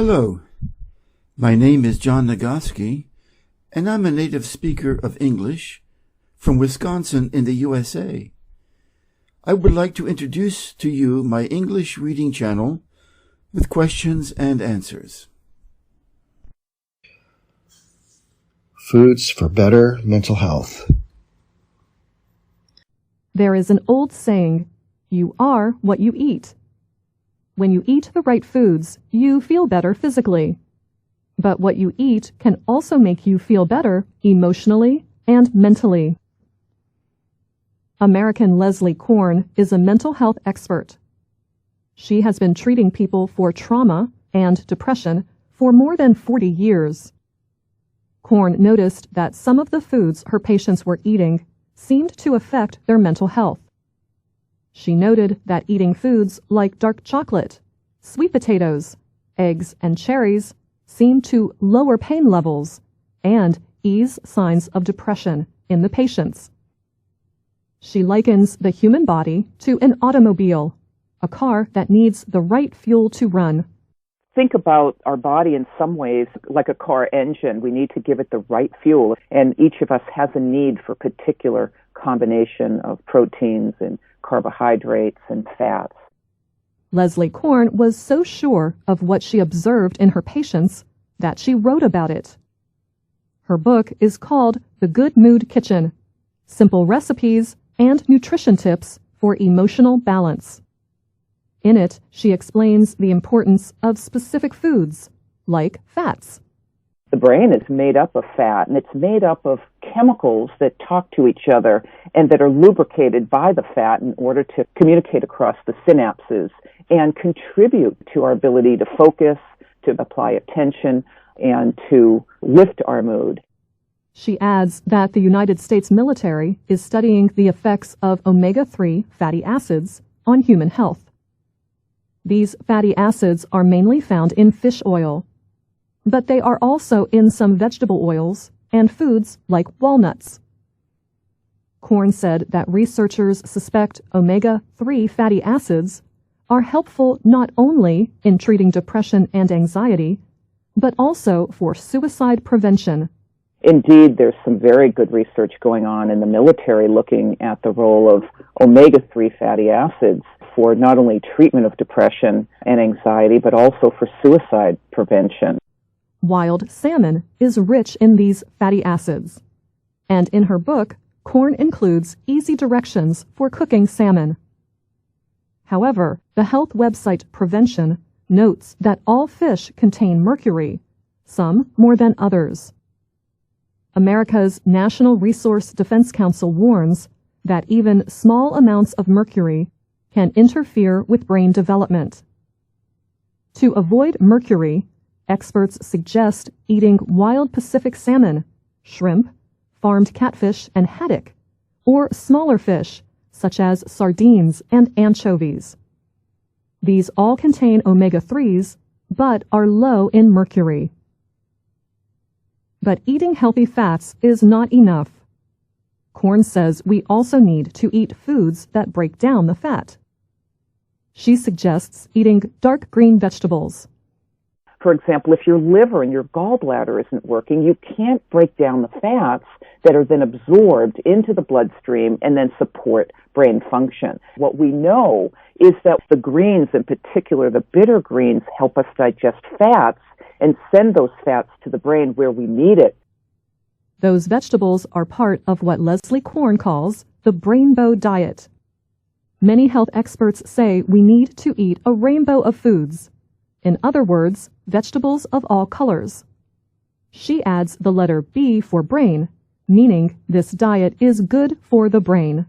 Hello, my name is John Nagoski, and I'm a native speaker of English from Wisconsin in the USA. I would like to introduce to you my English reading channel with questions and answers. Foods for better mental health. There is an old saying, you are what you eat. When you eat the right foods, you feel better physically. But what you eat can also make you feel better emotionally and mentally. American Leslie Korn is a mental health expert. She has been treating people for trauma and depression for more than 40 years. Korn noticed that some of the foods her patients were eating seemed to affect their mental health. She noted that eating foods like dark chocolate, sweet potatoes, eggs, and cherries seemed to lower pain levels and ease signs of depression in the patients. She likens the human body to an automobile, a car that needs the right fuel to run. Think about our body in some ways like a car engine. We need to give it the right fuel, and each of us has a need for a particular combination of proteins and carbohydrates and fats. Leslie Korn was so sure of what she observed in her patients that she wrote about it. Her book is called The Good Mood Kitchen: Simple Recipes and Nutrition Tips for Emotional Balance. In it, she explains the importance of specific foods, like fats. The brain is made up of fat, and it's made up of chemicals that talk to each other and that are lubricated by the fat in order to communicate across the synapses and contribute to our ability to focus, to apply attention, and to lift our mood. She adds that the United States military is studying the effects of omega-3 fatty acids on human health. These fatty acids are mainly found in fish oil, but they are also in some vegetable oils and foods like walnuts. Korn said that researchers suspect omega-3 fatty acids are helpful not only in treating depression and anxiety, but also for suicide prevention. Indeed, there's some very good research going on in the military looking at the role of omega-3 fatty acids for not only treatment of depression and anxiety, but also for suicide prevention. Wild salmon is rich in these fatty acids. And in her book, Korn includes easy directions for cooking salmon. However, the health website Prevention notes that all fish contain mercury, some more than others. America's National Resource Defense Council warns that even small amounts of mercury can interfere with brain development. To avoid mercury, experts suggest eating wild Pacific salmon, shrimp, farmed catfish, and haddock, or smaller fish such as sardines and anchovies. These all contain omega-3s, but are low in mercury. But eating healthy fats is not enough. Korn says we also need to eat foods that break down the fat. She suggests eating dark green vegetables. For example, if your liver and your gallbladder isn't working, you can't break down the fats that are then absorbed into the bloodstream and then support brain function. What we know is that the greens, in particular the bitter greens, help us digest fats and send those fats to the brain where we need it. Those vegetables are part of what Leslie Korn calls the rainbow diet. Many health experts say we need to eat a rainbow of foods. In other words, vegetables of all colors. She adds the letter B for brain, meaning this diet is good for the brain.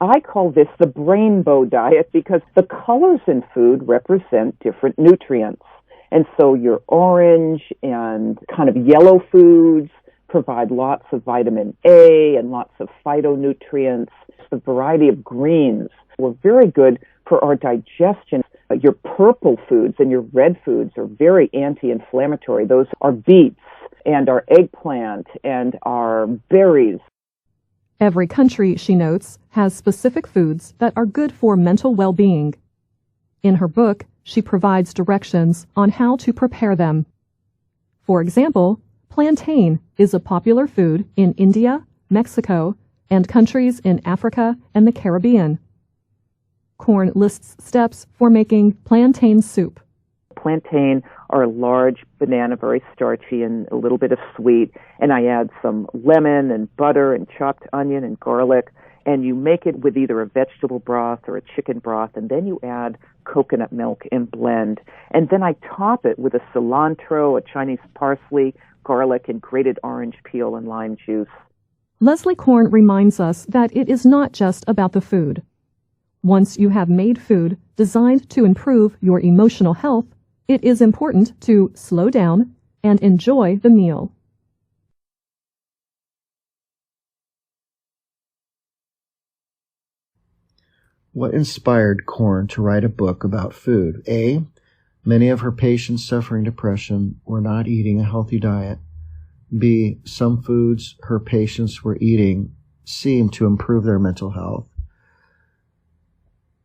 I call this the rainbow diet because the colors in food represent different nutrients. And so your orange and kind of yellow foods provide lots of vitamin A and lots of phytonutrients. The variety of greens were very good for our digestion. Your purple foods and your red foods are very anti-inflammatory. Those are beets and our eggplant and our berries. Every country, she notes, has specific foods that are good for mental well-being. In her book, she provides directions on how to prepare them. For example, plantain is a popular food in India, Mexico, and countries in Africa and the Caribbean. Corn lists steps for making plantain soup. Plantain are large banana, very starchy and a little bit of sweet, and I add some lemon and butter and chopped onion and garlic, and you make it with either a vegetable broth or a chicken broth, and then you add coconut milk and blend. And then I top it with a cilantro, a Chinese parsley, garlic, and grated orange peel and lime juice. Leslie Korn reminds us that it is not just about the food. Once you have made food designed to improve your emotional health, it is important to slow down and enjoy the meal. What inspired Korn to write a book about food? A. Many of her patients suffering depression were not eating a healthy diet. B. Some foods her patients were eating seemed to improve their mental health.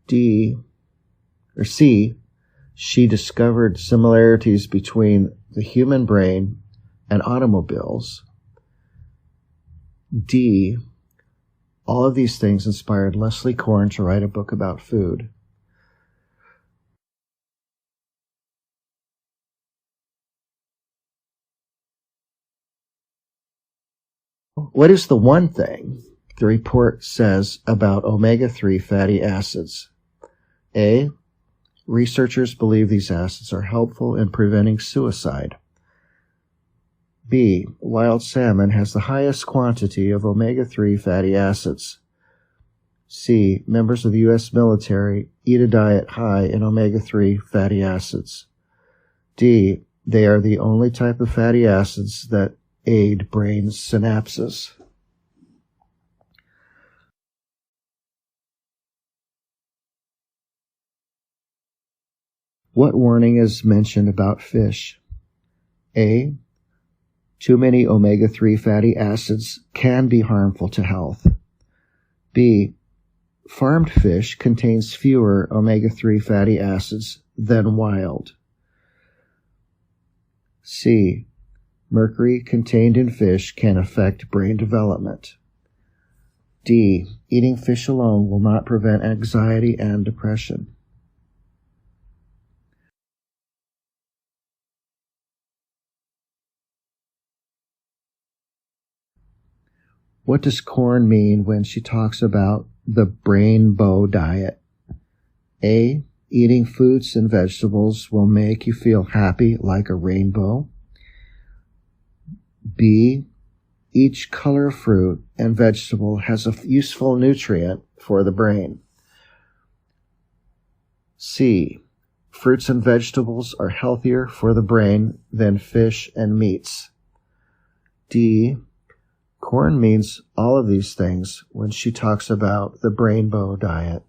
C. She discovered similarities between the human brain and automobiles. D. All of these things inspired Leslie Korn to write a book about food. What is the one thing the report says about omega-3 fatty acids? A. Researchers believe these acids are helpful in preventing suicide. B. Wild salmon has the highest quantity of omega-3 fatty acids. C. Members of the U.S. military eat a diet high in omega-3 fatty acids. D. They are the only type of fatty acids that aid brain synapses. What warning is mentioned about fish? A. Too many omega-3 fatty acids can be harmful to health. B. Farmed fish contains fewer omega-3 fatty acids than wild. C. Mercury contained in fish can affect brain development. D. Eating fish alone will not prevent anxiety and depression. What does Korn mean when she talks about the rainbow diet? A. Eating fruits and vegetables will make you feel happy like a rainbow. B. Each color of fruit and vegetable has a useful nutrient for the brain. C. Fruits and vegetables are healthier for the brain than fish and meats. D. Korn means all of these things when she talks about the rainbow diet.